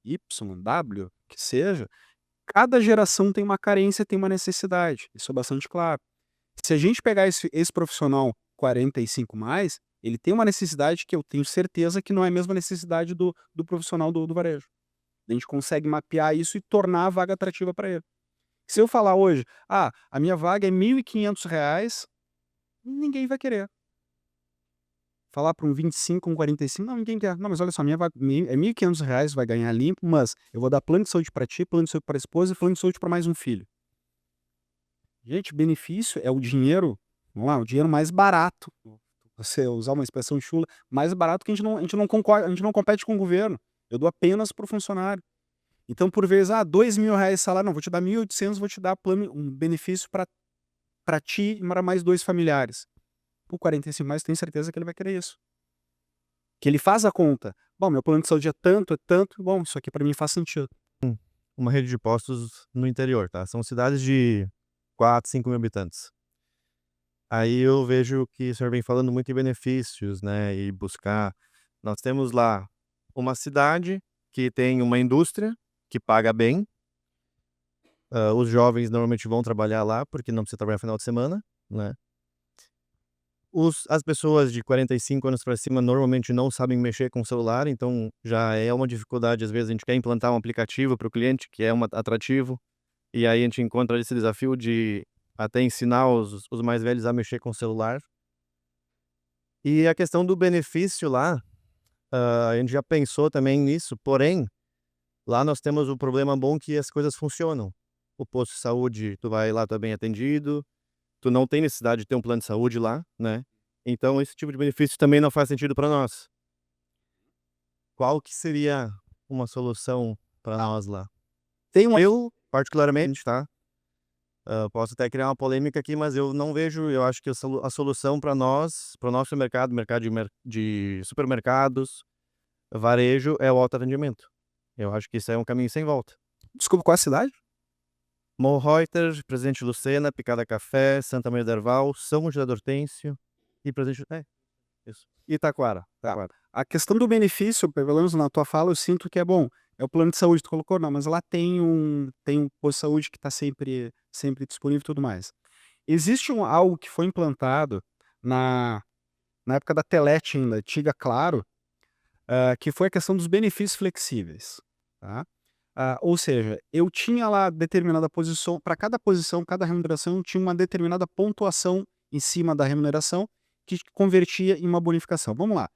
Y, W, que seja, cada geração tem uma carência, tem uma necessidade. Isso é bastante claro. Se a gente pegar esse profissional 45 mais, ele tem uma necessidade que eu tenho certeza que não é a mesma necessidade do profissional do varejo. A gente consegue mapear isso e tornar a vaga atrativa para ele. Se eu falar hoje, a minha vaga é R$1.500, ninguém vai querer. Falar para um 25, um 45, não, ninguém quer. Não, mas olha só, a minha vaga é R$1.500, vai ganhar limpo, mas eu vou dar plano de saúde para ti, plano de saúde para a esposa e plano de saúde para mais um filho. Gente, benefício é o dinheiro, vamos lá, o dinheiro mais barato. Você usar uma expressão chula, mais barato que a gente não concorda, a gente não compete com o governo. Eu dou apenas para o funcionário. Então, por vezes, R$2.000 salário, não, vou te dar 1.800, vou te dar um benefício para ti e para mais 2 familiares. Por 45 mais, tenho certeza que ele vai querer isso. Que ele faz a conta. Bom, meu plano de saúde é tanto, bom, isso aqui para mim faz sentido. Uma rede de postos no interior, tá? São cidades de 4, 5 mil habitantes. Aí eu vejo que o senhor vem falando muito em benefícios, né? E buscar. Nós temos lá uma cidade que tem uma indústria que paga bem. Os jovens normalmente vão trabalhar lá porque não precisa trabalhar no final de semana, né? As pessoas de 45 anos para cima normalmente não sabem mexer com o celular, então já é uma dificuldade. Às vezes a gente quer implantar um aplicativo para o cliente que é atrativo, e aí a gente encontra esse desafio de até ensinar os mais velhos a mexer com o celular. E a questão do benefício lá, a gente já pensou também nisso, porém, lá nós temos o problema bom que as coisas funcionam. O posto de saúde, tu vai lá, tu é bem atendido, tu não tem necessidade de ter um plano de saúde lá, né? Então esse tipo de benefício também não faz sentido para nós. Qual que seria uma solução para nós lá? Eu, particularmente, tá? Posso até criar uma polêmica aqui, mas eu não vejo, eu acho que a solução para nós, para o nosso mercado de supermercados, varejo, é o autoatendimento. Eu acho que isso é um caminho sem volta. Desculpa, qual é a cidade? Monreuter, Presidente Lucena, Picada Café, Santa Maria do Herval, São José do Hortêncio e Presidente... isso. Itaquara. A questão do benefício, pelo menos na tua fala, eu sinto que é bom. É o plano de saúde que tu colocou, não, mas lá tem um posto de saúde que está sempre disponível e tudo mais. Existe algo que foi implantado na época da Telete ainda, antiga Claro, que foi a questão dos benefícios flexíveis, tá? Ou seja, eu tinha lá determinada posição, para cada posição, cada remuneração, tinha uma determinada pontuação em cima da remuneração que convertia em uma bonificação. Vamos lá.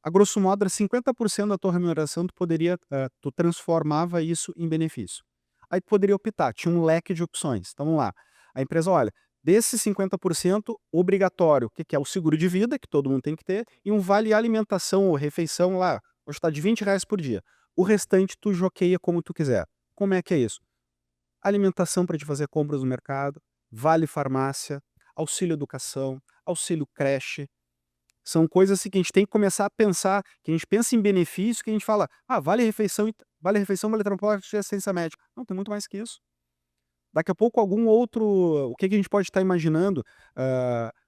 A grosso modo, era 50% da tua remuneração, tu transformava isso em benefício. Aí tu poderia optar, tinha um leque de opções. Então vamos lá. A empresa, olha, desses 50% obrigatório, o que é o seguro de vida, que todo mundo tem que ter, e um vale alimentação ou refeição lá, vou chutar de R$ 20 por dia. O restante tu joqueia como tu quiser. Como é que é isso? Alimentação para te fazer compras no mercado, vale farmácia, auxílio educação, auxílio creche. São coisas assim que a gente tem que começar a pensar, que a gente pensa em benefício, que a gente fala, vale refeição, vale transporte e assistência médica. Não, tem muito mais que isso. Daqui a pouco algum outro, o que a gente pode estar imaginando?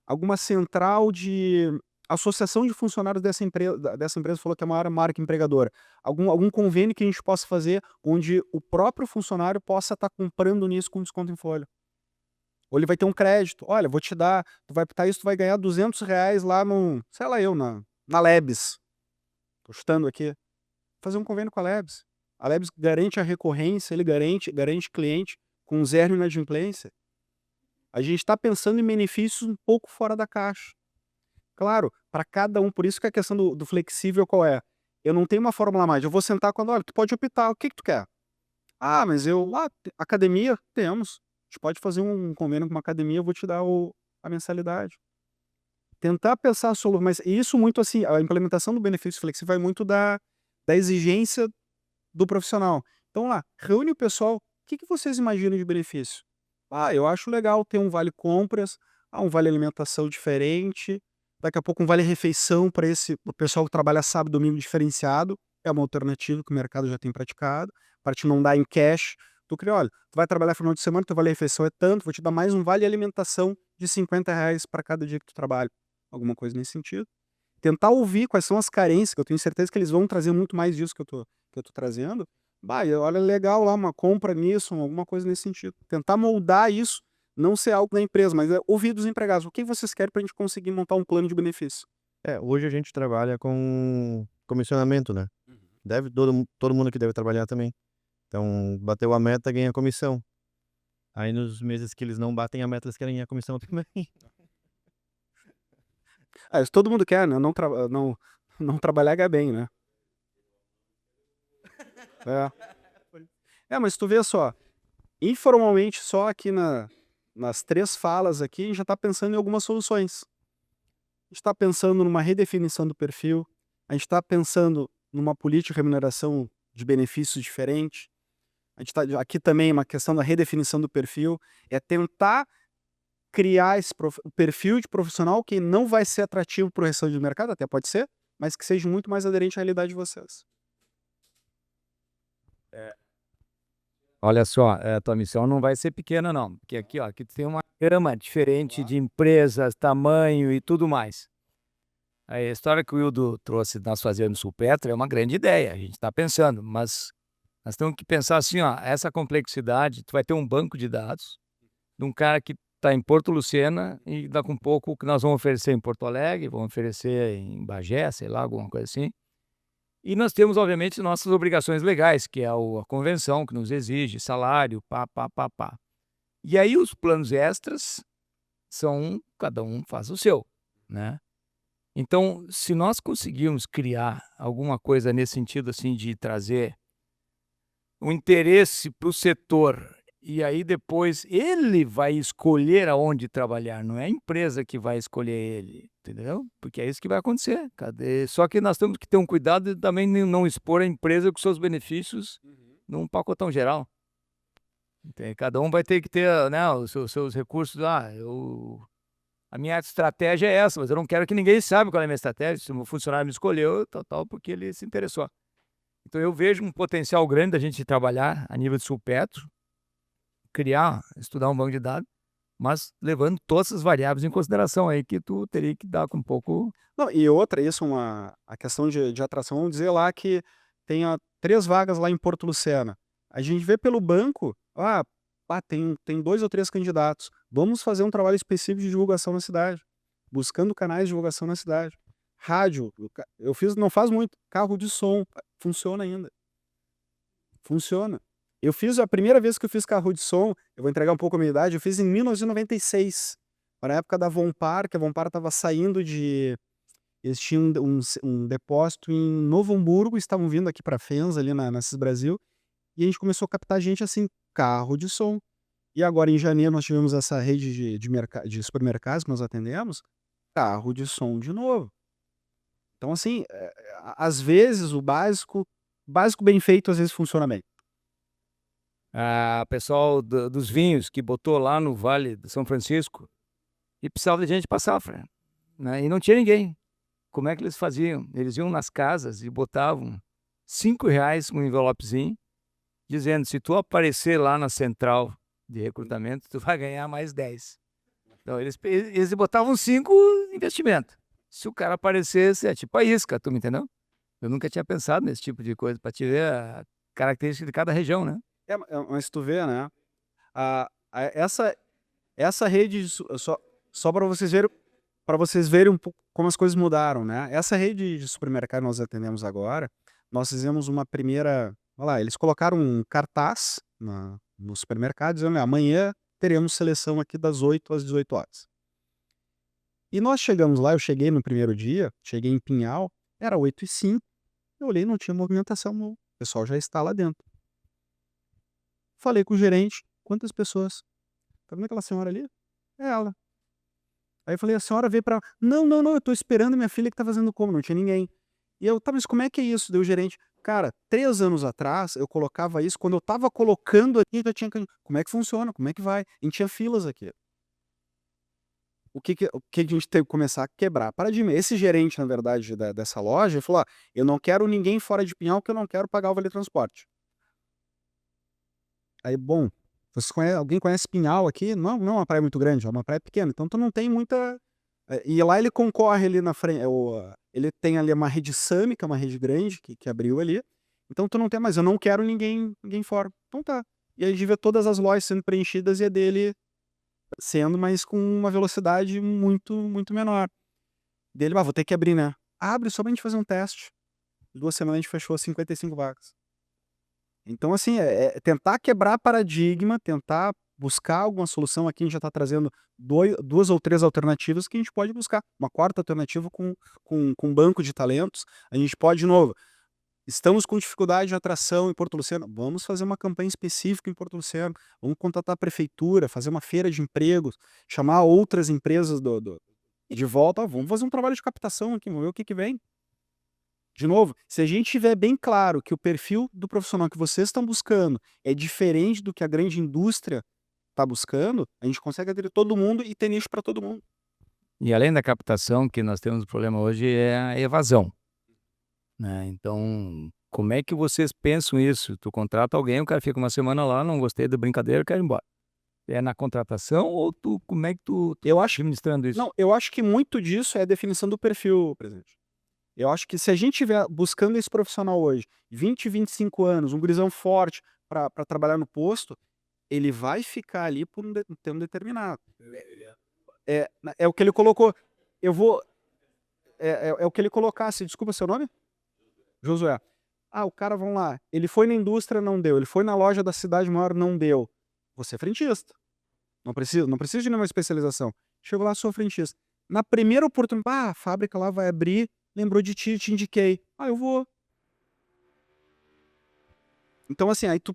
Alguma central de associação de funcionários dessa empresa falou que é a maior marca empregadora. Algum convênio que a gente possa fazer onde o próprio funcionário possa estar comprando nisso com desconto em folha. Ou ele vai ter um crédito. Olha, vou te dar, tu vai botar isso, tu vai ganhar R$ 200 lá sei lá na Lebes. Tô chutando aqui. Fazer um convênio com a Lebes. A Lebes garante a recorrência, ele garante cliente com zero inadimplência. A gente está pensando em benefícios um pouco fora da caixa. Claro, para cada um, por isso que a questão do flexível qual é? Eu não tenho uma fórmula mágica, eu vou sentar quando, olha, tu pode optar, o que tu quer? Mas academia, temos. A gente pode fazer um convênio com uma academia, eu vou te dar a mensalidade. Tentar pensar a solução, mas isso muito assim, a implementação do benefício flexível vai muito da exigência do profissional. Então lá, reúne o pessoal, o que vocês imaginam de benefício? Eu acho legal ter um vale compras, um vale alimentação diferente, daqui a pouco um vale refeição para o pessoal que trabalha sábado e domingo diferenciado, é uma alternativa que o mercado já tem praticado, para te não dar em cash. Tu cria, olha, tu vai trabalhar final de semana, teu vale refeição é tanto, vou te dar mais um vale alimentação de R$ 50 para cada dia que tu trabalha. Alguma coisa nesse sentido. Tentar ouvir quais são as carências, que eu tenho certeza que eles vão trazer muito mais disso que eu tô trazendo. Olha, legal lá, uma compra nisso, alguma coisa nesse sentido. Tentar moldar isso, não ser algo da empresa, mas ouvir dos empregados. O que vocês querem para a gente conseguir montar um plano de benefício? Hoje a gente trabalha com comissionamento, né? Deve, todo mundo que deve trabalhar também. Então, bateu a meta, ganha comissão. Aí nos meses que eles não batem a meta, eles querem a comissão também. Isso todo mundo quer, né? Não trabalhar ganha bem, né? Mas tu vê só, informalmente, só aqui nas 3 falas aqui, a gente já está pensando em algumas soluções. A gente está pensando numa redefinição do perfil, a gente está pensando numa política de remuneração de benefícios diferente. A gente tá aqui também uma questão da redefinição do perfil, é tentar criar o perfil de profissional que não vai ser atrativo para o restante do mercado, até pode ser, mas que seja muito mais aderente à realidade de vocês. Olha só, a tua missão não vai ser pequena não, porque aqui tem uma gama diferente de empresas, tamanho e tudo mais. A história que o Wildo trouxe nós fazendo Sulpetro é uma grande ideia, a gente está pensando, mas nós temos que pensar assim, essa complexidade, tu vai ter um banco de dados de um cara que está em Porto Lucena e daqui a pouco o que nós vamos oferecer em Porto Alegre, vamos oferecer em Bagé, sei lá, alguma coisa assim. E nós temos, obviamente, nossas obrigações legais, que é a convenção que nos exige, salário, pá. E aí os planos extras cada um faz o seu, né? Então, se nós conseguirmos criar alguma coisa nesse sentido, assim, de trazer o interesse para o setor, e aí depois ele vai escolher aonde trabalhar, não é a empresa que vai escolher ele, entendeu? Porque é isso que vai acontecer. Só que nós temos que ter um cuidado de também não expor a empresa com seus benefícios num pacotão geral. Cada um vai ter que ter, né, os seus recursos. A minha estratégia é essa, mas eu não quero que ninguém saiba qual é a minha estratégia. Se o funcionário me escolheu, tal, porque ele se interessou. Então eu vejo um potencial grande da gente trabalhar a nível de Sulpetro, estudar um banco de dados, mas levando todas as variáveis em consideração aí que tu teria que dar com um pouco... Não, e outra, a questão de atração, vamos dizer lá que tenha 3 vagas lá em Porto Lucena. A gente vê pelo banco, tem 2 ou 3 candidatos. Vamos fazer um trabalho específico de divulgação na cidade, buscando canais de divulgação na cidade. Rádio, eu fiz não faz muito, carro de som, funciona ainda. Funciona. A primeira vez que eu fiz carro de som, eu vou entregar um pouco a minha idade, eu fiz em 1996, na época da Vonpar, que a Vonpar estava saindo eles tinham um depósito em Novo Hamburgo, estavam vindo aqui para Fens, ali na Cis Brasil, e a gente começou a captar gente assim, carro de som. E agora em janeiro nós tivemos essa rede de supermercados que nós atendemos, carro de som de novo. Então, assim, às vezes o básico bem feito, às vezes funciona bem. Pessoal dos vinhos que botou lá no Vale de São Francisco e precisava de gente para safra, né? E não tinha ninguém. Como é que eles faziam? Eles iam nas casas e botavam R$ 5 um envelopezinho, dizendo: se tu aparecer lá na central de recrutamento, tu vai ganhar mais 10. Então eles botavam 5 investimento. Se o cara aparecesse, é tipo a isca, tu me entendeu? Eu nunca tinha pensado nesse tipo de coisa, para te ver a característica de cada região, né? Mas tu vê, né? Essa rede, só para vocês verem um pouco como as coisas mudaram, né? Essa rede de supermercado que nós atendemos agora, nós fizemos uma primeira. Olha lá, eles colocaram um cartaz no supermercado dizendo: amanhã teremos seleção aqui das 8 às 18 horas. E nós chegamos lá, eu cheguei no primeiro dia, cheguei em Pinhal, era 8h05, eu olhei, não tinha movimentação, o pessoal já está lá dentro. Falei com o gerente, quantas pessoas? Tá vendo aquela senhora ali? É ela. Aí eu falei, a senhora veio pra... Não, eu tô esperando minha filha que tá fazendo como, não tinha ninguém. E eu, tá, mas como é que é isso? Deu o gerente, cara, 3 anos atrás eu colocava isso, quando eu tava colocando aqui, já tinha... Como é que funciona? Como é que vai? A gente tinha filas aqui. O que a gente teve que começar a quebrar? Paradigma. Esse gerente, na verdade, dessa loja, ele falou, eu não quero ninguém fora de Pinhal, que eu não quero pagar o vale transporte. Aí, bom, alguém conhece Pinhal aqui? Não é uma praia muito grande, é uma praia pequena, então tu não tem muita... E lá ele concorre ali na frente, ele tem ali uma rede SAMI, que é uma rede grande, que abriu ali, então tu não tem, mas eu não quero ninguém fora. Então tá. E aí a gente vê todas as lojas sendo preenchidas e a dele sendo, mas com uma velocidade muito, muito menor. Dele, vou ter que abrir, né? Abre só pra gente fazer um teste. 2 semanas a gente fechou 55 vagas. Então, assim, tentar quebrar paradigma, tentar buscar alguma solução. Aqui a gente já está trazendo 2 ou 3 alternativas que a gente pode buscar. Uma 4ª alternativa com banco de talentos. A gente pode, de novo, estamos com dificuldade de atração em Porto Luceno, vamos fazer uma campanha específica em Porto Luceno, vamos contratar a prefeitura, fazer uma feira de empregos, chamar outras empresas de volta, vamos fazer um trabalho de captação aqui, vamos ver o que vem. De novo, se a gente tiver bem claro que o perfil do profissional que vocês estão buscando é diferente do que a grande indústria está buscando, a gente consegue aderir todo mundo e ter nicho para todo mundo. E além da captação, que nós temos um problema hoje é a evasão, né? Então, como é que vocês pensam isso? Tu contrata alguém, o cara fica uma semana lá, não gostei da brincadeira, quero ir embora. É na contratação ou como é que tu Eu acho, administrando isso? não, eu acho que muito disso é a definição do perfil, presidente. Eu acho que se a gente estiver buscando esse profissional hoje, 20, 25 anos, um gurizão forte para trabalhar no posto, ele vai ficar ali por um tempo determinado. É o que ele colocou. Eu vou... É o que ele colocasse. Desculpa seu nome? Josué. O cara, vamos lá. Ele foi na indústria, não deu. Ele foi na loja da cidade maior, não deu. Você é frentista. Não precisa de nenhuma especialização. Chegou lá, sou frentista. Na primeira oportunidade, a fábrica lá vai abrir, lembrou de ti, te indiquei. Eu vou. Então, assim, aí tu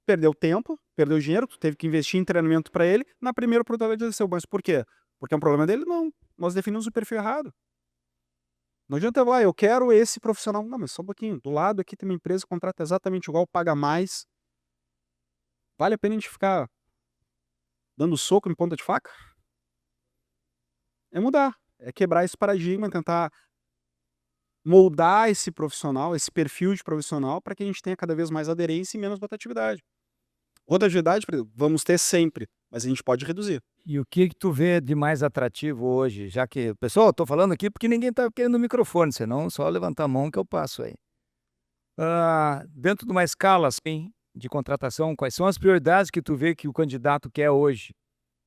perdeu tempo, perdeu dinheiro, tu teve que investir em treinamento para ele. Na primeira oportunidade ele desceu. Mas por quê? Porque é um problema dele? Não. Nós definimos o perfil errado. Não adianta eu eu quero esse profissional. Não, mas só um pouquinho. Do lado aqui tem uma empresa que contrata exatamente igual, paga mais. Vale a pena a gente ficar dando soco em ponta de faca? É mudar. É quebrar esse paradigma, tentar moldar esse profissional, esse perfil de profissional, para que a gente tenha cada vez mais aderência e menos rotatividade. Rotatividade, vamos ter sempre, mas a gente pode reduzir. E o que tu vê de mais atrativo hoje? Já que, pessoal, eu tô falando aqui porque ninguém tá querendo o microfone, senão só levantar a mão que eu passo aí. Dentro de uma escala assim, de contratação, quais são as prioridades que tu vê que o candidato quer hoje?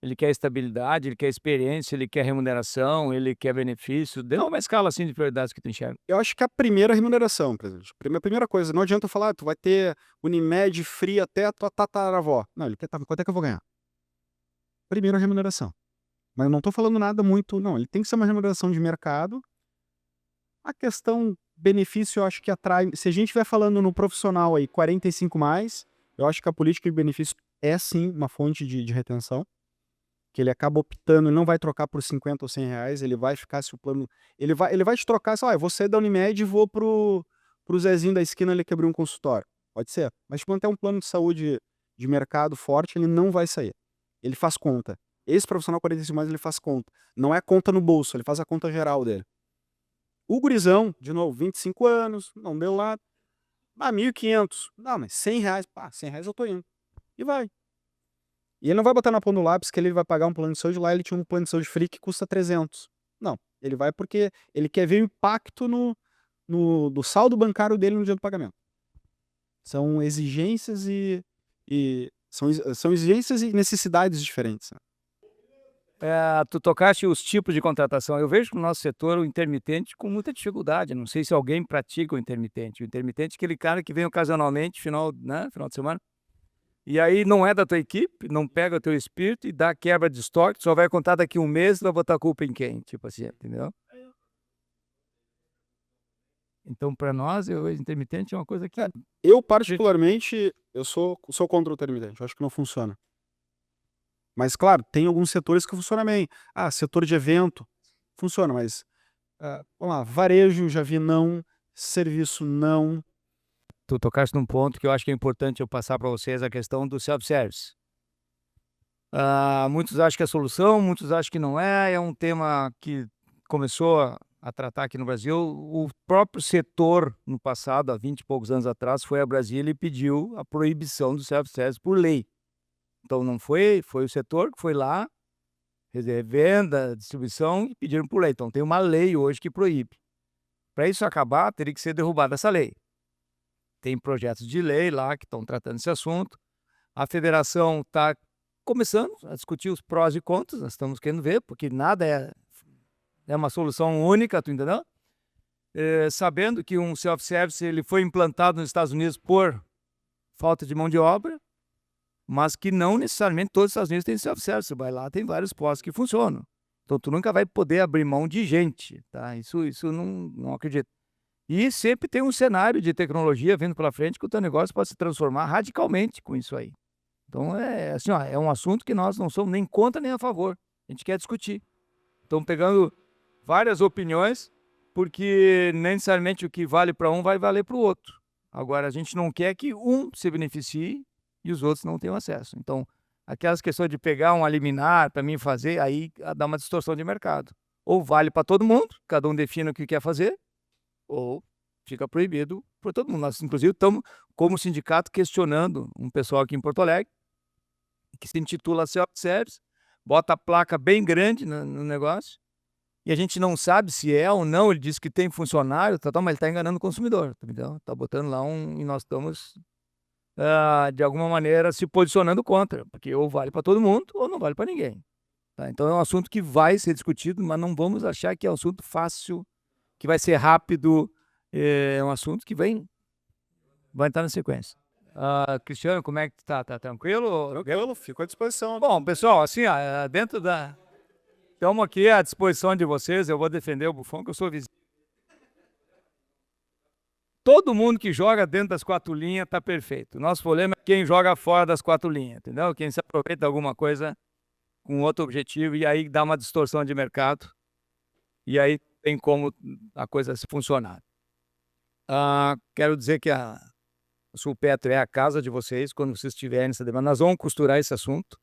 Ele quer estabilidade, ele quer experiência, ele quer remuneração, ele quer benefício? Dentro de uma escala assim de prioridades que tu enxerga. Eu acho que a primeira remuneração, presidente. A primeira coisa, não adianta eu falar, tu vai ter Unimed free até a tua tataravó. Não, ele quer, quanto é que eu vou ganhar? Primeiro a remuneração. Mas eu não estou falando nada muito, não. Ele tem que ser uma remuneração de mercado. A questão benefício, eu acho que atrai. Se a gente estiver falando no profissional aí, 45 mais, eu acho que a política de benefício é sim uma fonte de retenção. que ele acaba optando, ele não vai trocar por 50 ou 100 reais, ele vai ficar se o plano... Ele vai te trocar, sei lá, eu vou sair da Unimed e vou pro Zezinho da esquina ali que abriu um consultório. Pode ser. Mas quando tem um plano de saúde de mercado forte, ele não vai sair. Ele faz conta. Esse profissional 45+, ele faz conta. Não é conta no bolso, ele faz a conta geral dele. O gurizão, de novo, 25 anos, não deu lá. 1.500. Não, mas 100 reais. Pá, 100 reais eu tô indo. E vai. E ele não vai botar na ponta do lápis que ele vai pagar um plano de saúde. Lá ele tinha um plano de saúde free que custa 300. Não. Ele vai porque ele quer ver o impacto do saldo bancário dele no dia do pagamento. São exigências são exigências e necessidades diferentes. Tu tocaste os tipos de contratação. Eu vejo no nosso setor o intermitente com muita dificuldade. Não sei se alguém pratica o intermitente. O intermitente é aquele cara que vem ocasionalmente, final de semana, e aí não é da tua equipe, não pega o teu espírito e dá quebra de estoque, só vai contar daqui um mês e vai botar a culpa em quem? Tipo assim, entendeu? Então, para nós, o intermitente é uma coisa que... Eu, particularmente, eu sou contra o intermitente. Eu acho que não funciona. Mas, claro, tem alguns setores que funcionam bem. Setor de evento, funciona, mas... vamos lá, varejo, já vi não. Serviço, não. Tu tocaste num ponto que eu acho que é importante eu passar para vocês, a questão do self-service. Muitos acham que é solução, muitos acham que não é. É um tema que começou a tratar aqui no Brasil. O próprio setor, no passado, há 20 e poucos anos atrás, foi a Brasília e pediu a proibição do self-service por lei. Então não foi o setor que foi lá, venda, distribuição, e pediram por lei. Então tem uma lei hoje que proíbe. Para isso acabar, teria que ser derrubada essa lei. Tem projetos de lei lá que estão tratando esse assunto. A federação está começando a discutir os prós e contras, nós estamos querendo ver, porque nada é uma solução única, tu entendeu? Sabendo que um self-service ele foi implantado nos Estados Unidos por falta de mão de obra, mas que não necessariamente todos os Estados Unidos têm self-service. Você vai lá, tem vários postos que funcionam. Então, tu nunca vai poder abrir mão de gente, tá? Isso não acredito. E sempre tem um cenário de tecnologia vindo pela frente que o teu negócio pode se transformar radicalmente com isso aí. Então, é um assunto que nós não somos nem contra nem a favor. A gente quer discutir. Estamos pegando várias opiniões, porque nem necessariamente o que vale para um vai valer para o outro. Agora, a gente não quer que um se beneficie e os outros não tenham acesso. Então, aquelas questões de pegar um liminar para mim fazer, aí dá uma distorção de mercado. Ou vale para todo mundo, cada um define o que quer fazer, ou fica proibido por todo mundo. Nós, inclusive, estamos, como sindicato, questionando um pessoal aqui em Porto Alegre, que se intitula self-service, bota a placa bem grande no negócio, e a gente não sabe se é ou não. Ele diz que tem funcionário, mas ele está enganando o consumidor, entendeu? Está botando lá e nós estamos, de alguma maneira, se posicionando contra, porque ou vale para todo mundo ou não vale para ninguém. Tá? Então é um assunto que vai ser discutido, mas não vamos achar que é um assunto fácil, que vai ser rápido. É um assunto que vai estar na sequência. Cristiano, como é que tá? Tá tranquilo? Tranquilo, fico à disposição. Bom, pessoal, assim, dentro da... Estamos aqui à disposição de vocês. Eu vou defender o Buffon, que eu sou vizinho. Todo mundo que joga dentro das 4 linhas está perfeito. O nosso problema é quem joga fora das 4 linhas, entendeu? Quem se aproveita de alguma coisa com outro objetivo e aí dá uma distorção de mercado. E aí tem como a coisa se funcionar. Quero dizer que a Sulpetro é a casa de vocês quando vocês estiverem nessa demanda. Nós vamos costurar esse assunto.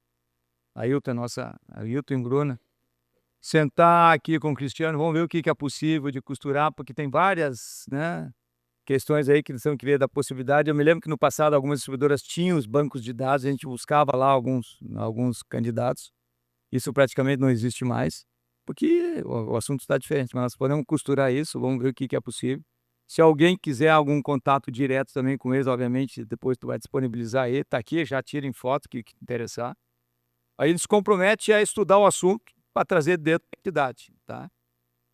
A Ailton e Bruna. Sentar aqui com o Cristiano, vamos ver o que é possível de costurar, porque tem várias, questões aí que eles têm que ver da possibilidade. Eu me lembro que no passado algumas distribuidoras tinham os bancos de dados, a gente buscava lá alguns candidatos. Isso praticamente não existe mais, porque o assunto está diferente, mas nós podemos costurar isso, vamos ver o que é possível. Se alguém quiser algum contato direto também com eles, obviamente, depois tu vai disponibilizar ele, tá aqui, já tirem foto que interessar. Aí eles se comprometem a estudar o assunto para trazer dentro da entidade, tá?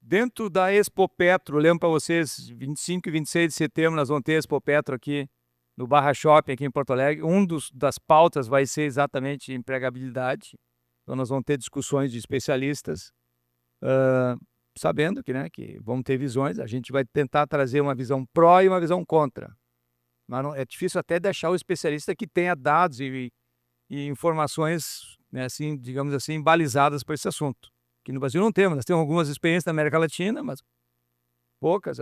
Dentro da Expo Petro, lembro para vocês, 25 e 26 de setembro nós vamos ter a Expo Petro aqui no Barra Shopping, aqui em Porto Alegre. Das pautas vai ser exatamente empregabilidade. Então nós vamos ter discussões de especialistas, sabendo que vamos ter visões. A gente vai tentar trazer uma visão pró e uma visão contra. Mas é difícil até deixar o especialista que tenha dados e informações né, assim, digamos assim, balizadas para esse assunto. Que no Brasil não temos, nós temos algumas experiências na América Latina, mas poucas.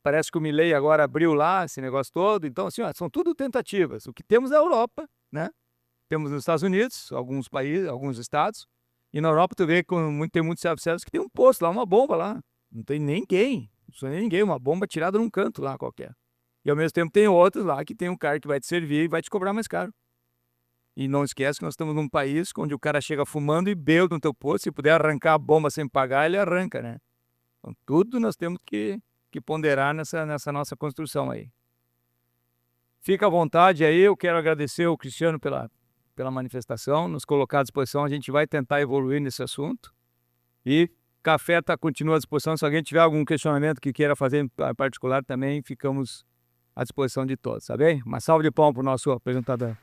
Parece que o Milei agora abriu lá esse negócio todo, então assim, ó, são tudo tentativas. O que temos na Europa, né? Temos nos Estados Unidos, alguns países, alguns estados, e na Europa tu vê que tem muitos self-service que tem um posto lá, uma bomba lá. Não tem ninguém, uma bomba tirada num canto lá qualquer. E ao mesmo tempo tem outros lá que tem um cara que vai te servir e vai te cobrar mais caro. E não esquece que nós estamos num país onde o cara chega fumando e bêbado no teu posto, se puder arrancar a bomba sem pagar, ele arranca, né? Então tudo nós temos que ponderar nessa nossa construção aí. Fica à vontade aí, eu quero agradecer ao Cristiano pela manifestação, nos colocar à disposição, a gente vai tentar evoluir nesse assunto. E café continua à disposição, se alguém tiver algum questionamento que queira fazer em particular também, ficamos à disposição de todos, tá bem? Uma salva de palmas para o nosso apresentador.